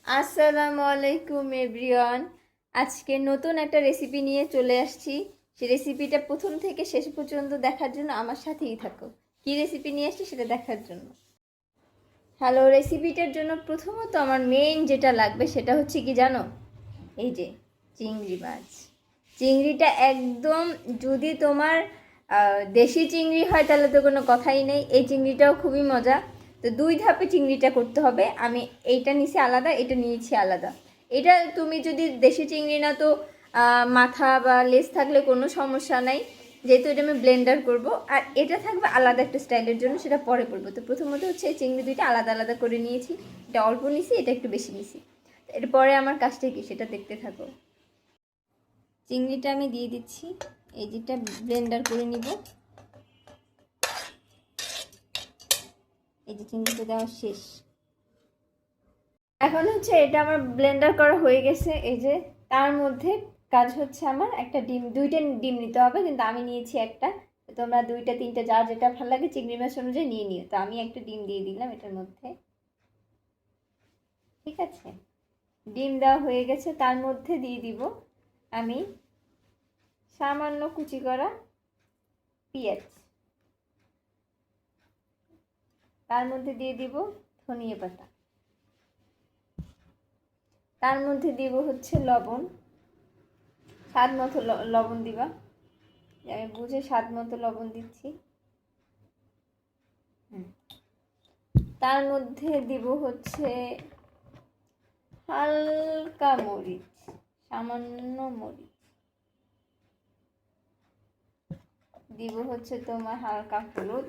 আসসালামু আলাইকুম এভরিওয়ান। আজকে নতুন একটা রেসিপি নিয়ে চলে আসছি। সেই রেসিপিটা প্রথম থেকে শেষ পর্যন্ত দেখার জন্য আমার সাথেই থাকো। কি রেসিপি নিয়ে আসছি সেটা দেখার জন্য। হ্যালো, রেসিপিটার জন্য প্রথমত আমার মেইন যেটা লাগবে সেটা হচ্ছে কি জানো, এই যে চিংড়ি মাছ। চিংড়িটা একদম, যদি তোমার দেশি চিংড়ি হয় তাহলে তো কোনো কথাই নেই, এই চিংড়িটাও খুবই মজা। তো দুই ধাপে চিংড়িটা করতে হবে। আমি এইটা নিয়েছি আলাদা, এটা নিয়েছি আলাদা। এটা তুমি যদি দেশি চিংড়ি না তো মাথা বা লেজ থাকলে কোনো সমস্যা নাই, যেহেতু এটা আমি ব্লেন্ডার করব। আর এটা থাকবে আলাদা একটা স্টাইলের জন্য, সেটা পরে করবো। তো প্রথমত হচ্ছে এই চিংড়ি দুইটা আলাদা আলাদা করে নিয়েছি। এটা অল্প নিছি, এটা একটু বেশি নিছি। এরপরে আমার কাজটা কি সেটা দেখতে থাকো। চিংড়িটা আমি দিয়ে দিচ্ছি, এই যেটা ব্লেন্ডার করে নিব। এই যে চিংড়িটা দেওয়া শেষ। এখন হচ্ছে এটা আমার ব্লেন্ডার করা হয়ে গেছে। এই যে তার মধ্যে কাজ হচ্ছে আমার একটা ডিম, দুইটা ডিম নিতে হবে, কিন্তু আমি নিয়েছি একটা। তোমরা দুইটা তিনটা যার যেটা ভালো লাগে চিংড়ি মাছ অনুযায়ী নিয়ে নিও। তো আমি একটা ডিম দিয়ে দিলাম এটার মধ্যে। ঠিক আছে, ডিম দেওয়া হয়ে গেছে। তার মধ্যে দিয়ে দিব আমি সামান্য কুচি করা পেঁয়াজ। তার মধ্যে দিয়ে দিব ধনিয়া পাতা। তার মধ্যে দিব হচ্ছে লবণ, স্বাদ মতো লবণ দিবা। আমি বুঝে স্বাদ মতো লবণ দিচ্ছি। তার মধ্যে দিব হচ্ছে হালকা মরিচ, সামান্য মরিচ দিব হচ্ছে তোমার হালকা হলুদ,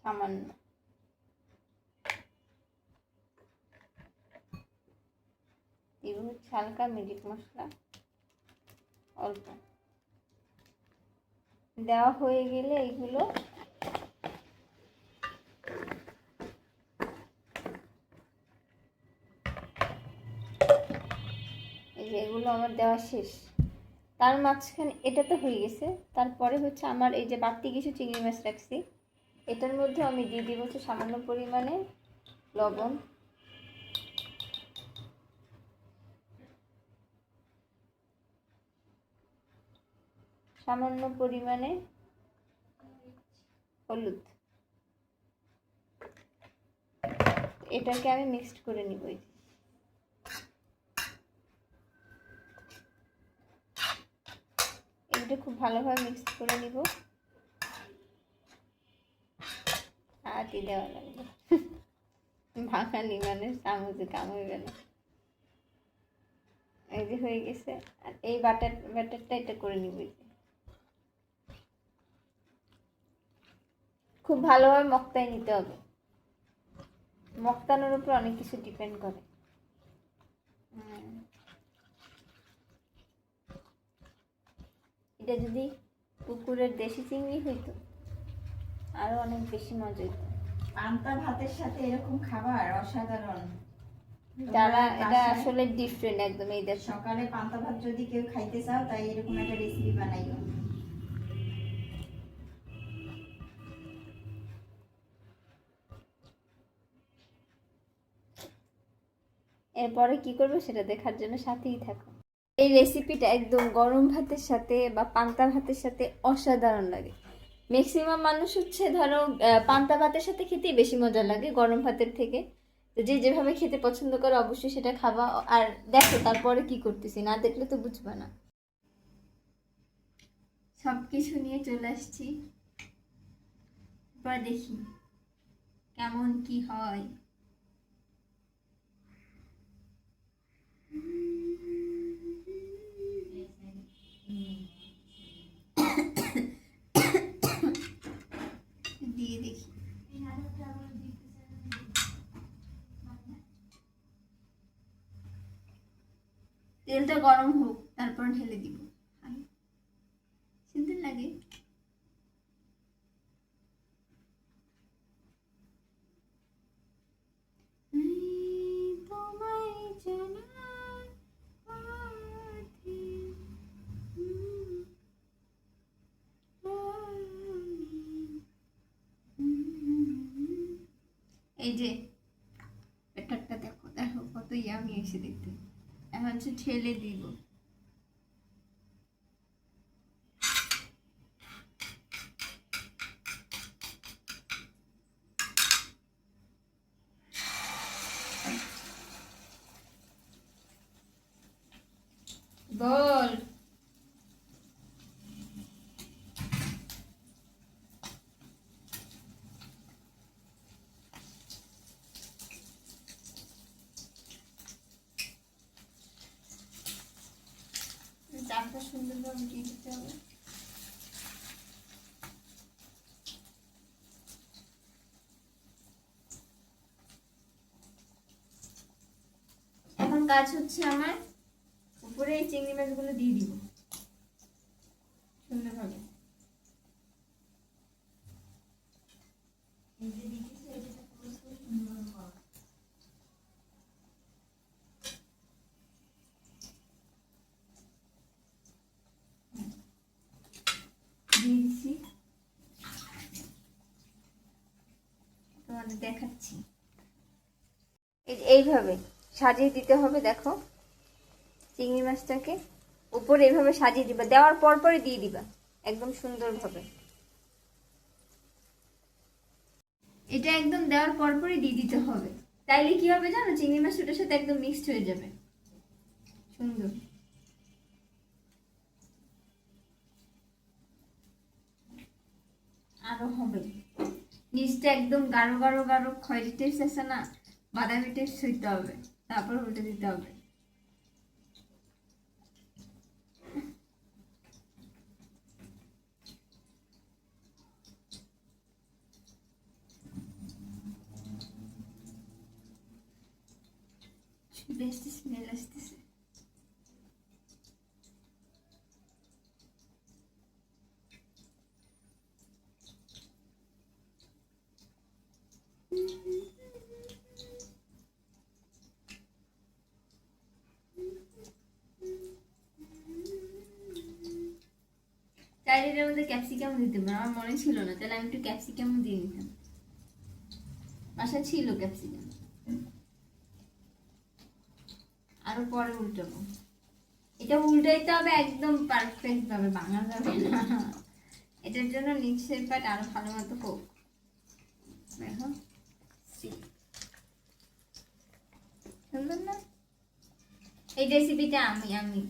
সামান্য দিব হচ্ছে হালকা মিট মশলা অল্প। দেওয়া হয়ে গেলে এগুলো এগুলো আমার দেওয়া শেষ। তার মাঝখানে এটা তো হয়ে গেছে। তারপরে হচ্ছে আমার এই যে বাড়তি কিছু চিংড়ি মাছ রাখছি, এটার মধ্যে আমি দিয়ে দিব হচ্ছে সামান্য পরিমাণে লবণ, সামান্য পরিমাণে হলুদ। এটাকে আমি মিক্সড করে নিব। এটা খুব ভালোভাবে মিক্সড করে নিব। হাতই দেওয়া লাগবে, বাঙালি মানে চামচে কামড়বে না। এই যে হয়ে গেছে। আর এই ব্যাটারটা এটা করে নিব। খুব ভালোভাবে মক্তায় নিতে হবে। মক্তানোর উপর অনেক কিছু ডিপেন্ড করে। এটা যদি পুকুরের দেশি চিংড়ি হইতো আরো অনেক বেশি মজা হইতো। পান্তা ভাতের সাথে এরকম খাবার অসাধারণ। যারা এটা আসলে ডিফারেন্ট একদম। এই দেখ, সকালে পান্তা ভাত যদি কেউ খাইতে চাও তাই এরকম একটা রেসিপি বানাইও। এরপরে কি করবো সেটা দেখার জন্য সাথেই থাকো। এই রেসিপিটা একদম গরম ভাতের সাথে বা পান্তা ভাতের সাথে অসাধারণ লাগে। ম্যাক্সিমাম মানুষ হচ্ছে ধরো পান্তা ভাতের সাথে খেতেই বেশি মজা লাগে গরম ভাতের থেকে। তো যে যেভাবে খেতে পছন্দ করে অবশ্যই সেটা খাবা। আর দেখো তারপরে কি করতেছি, না দেখলে তো বুঝবা না। সব কিছু নিয়ে চলে আসছি, এবার দেখি কেমন কি হয়। দিয়ে দেখি। তেলটা গরম হোক, তারপর ঢেলে দিব। সুন্দর লাগে। এই যে ব্যাটারটা দেখো দেখো কত ইয়ামি এসে দেখতে। এখন হচ্ছে ঠেলে দিব। বল চাপটা সুন্দরভাবে দিয়ে দিতে হবে। এখন কাজ হচ্ছে আমার উপরে এই চিংড়ি মাছগুলো দিয়ে দিব সুন্দরভাবে। দিয়ে দিচ্ছি, তোমাদের দেখাচ্ছি। এইভাবে সাজিয়ে দিতে হবে। দেখো চিংড়ি মাছটাকে উপরে এইভাবে সাজিয়ে দিবা, দেওয়ার পর পরে দিয়ে দিবা একদম সুন্দরভাবে। এটা একদম দেওয়ার পর পরে দিয়ে দিতে হবে, তাইলে কি হবে জানো, চিংড়ি মাছ ওটার সাথে একদম মিক্সড হয়ে যাবে সুন্দর। আরো হবে, নিচটা একদম গাঢ় গাঢ় গাঢ় খয়েরি টেস্ট আছে না, বাদামি টেস্ট হইতে হবে, তারপর উল্টে দিতে হবে। বেস্ট স্মেল আসতেছে। চাইলে এটার মধ্যে ক্যাপসিকাম দিতে পারো, আমার মনে ছিল না, তাহলে আমি একটু ক্যাপসিকামও দিয়ে নিতাম, বাসা ছিল ক্যাপসিকাম। আরো পরে উল্টাবো, এটা উল্টাইতে হবে একদম পারফেক্ট ভাবে, ভাঙা যাবে না। এটার জন্য নিচের পাট আরো ভালো মতো হোক। দেখো সুন্দর না? এই রেসিপিটা আমি আমি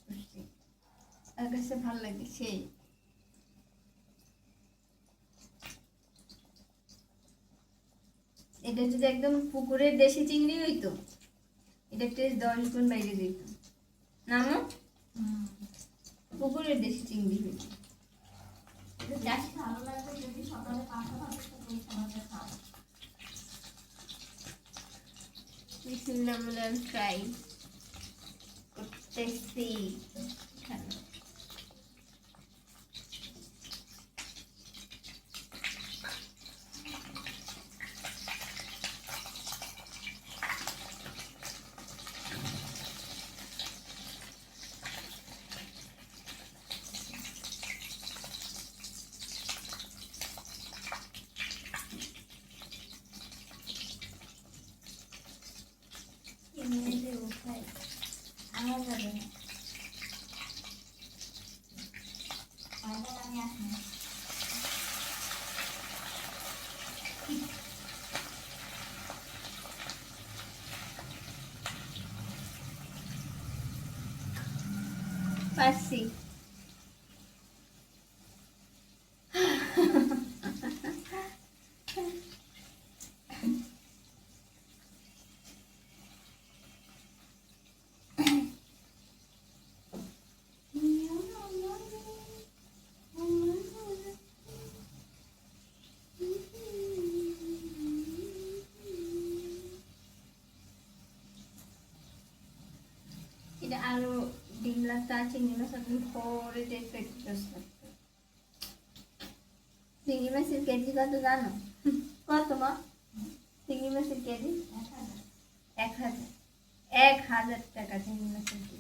করছি, আমার কাছে ভালো লাগে সেই। এটা যদি একদম পুকুরের দেশি চিংড়ি হইতো, এটা টেস্ট 10 গুণ বাইরে যেত। নামো পুকুরের দেশি চিংড়ি হইতো। ভালো লাগবে যদি সকালে পাঁচটা ভাতের সাথে এই খাবারটা খাও। বিসমিল্লাহ বলে আমি ট্রাই করতেছি। আমার যাবে না, আমি আসি। পারছি। এটা আরো ডিম লাগতো, চিংড়ি মাছ একদম ভরে টেস্ট লাগতো। চিংড়ি মাছের কেজি কত জানো? কত মা চিংড়ি মাছের কেজি? 1000। 1000 টাকা চিংড়ি মাছের কেজি।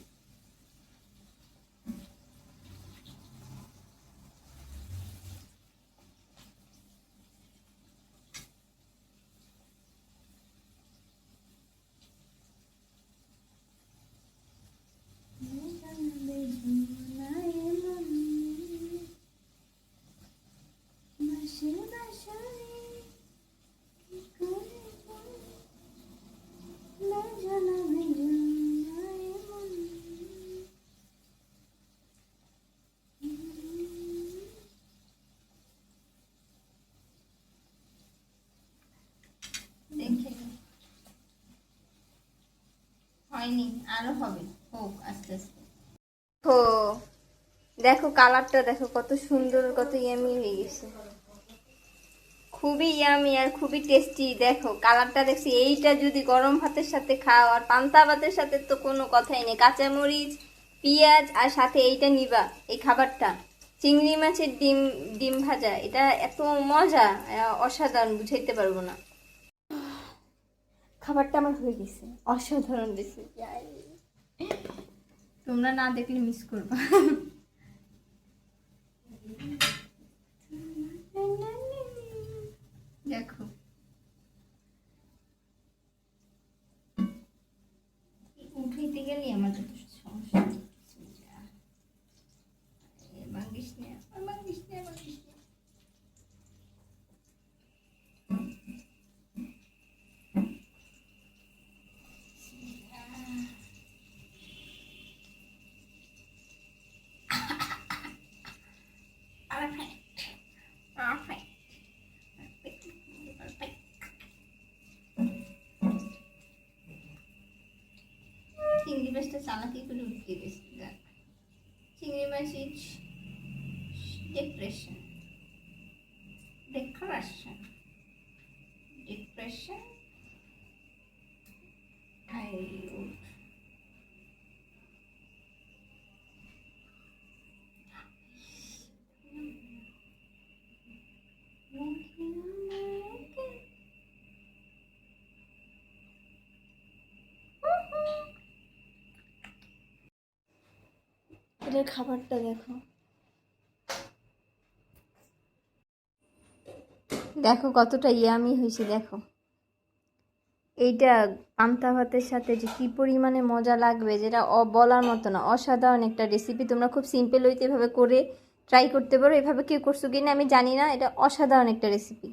হয়নি, আরো হবে, হোক আস্তে আস্তে। ও দেখো কালারটা দেখো কত সুন্দর, কত ইয়ামি হয়ে গেছে, খুবই ইয়ামি আর খুবই টেস্টি। দেখো কালারটা দেখছি, এইটা যদি গরম ভাতের সাথে খাও আর পান্তা ভাতের সাথে তো কোনো কথাই নেই। কাঁচামরিচ, পেঁয়াজ আর সাথে এইটা নিবা, এই খাবারটা চিংড়ি মাছের ডিম, ডিম ভাজা, এটা এত মজা, অসাধারণ, বুঝাইতে পারবো না। খাবারটা আমার হয়ে গেছে, অসাধারণ রেসিপি, তোমরা না দেখলে মিস করবা। দেখো উঠাইতে গেলে আমার যত সমস্যা, ভাঙ্গিস না, ভাঙ্গিস না, ভাঙ্গিস না। Perfect. Perfect. Perfect. Perfect. চিংড়ি মাছটা চালাকি করে উঠিয়ে গেছে। দেখ চিংড়ি মাছ is depression, depression, depression. I would এটার খাবারটা দেখো, দেখো কতটা ইয়ামি হয়েছে। দেখো এইটা পান্তা ভাতের সাথে যে কি পরিমাণে মজা লাগবে, যেটা বলার মতো না, অসাধারণ একটা রেসিপি। তোমরা খুব সিম্পল হইতে এভাবে করে ট্রাই করতে পারো, এভাবে কেউ করছো কিনা আমি জানি না, এটা অসাধারণ একটা রেসিপি।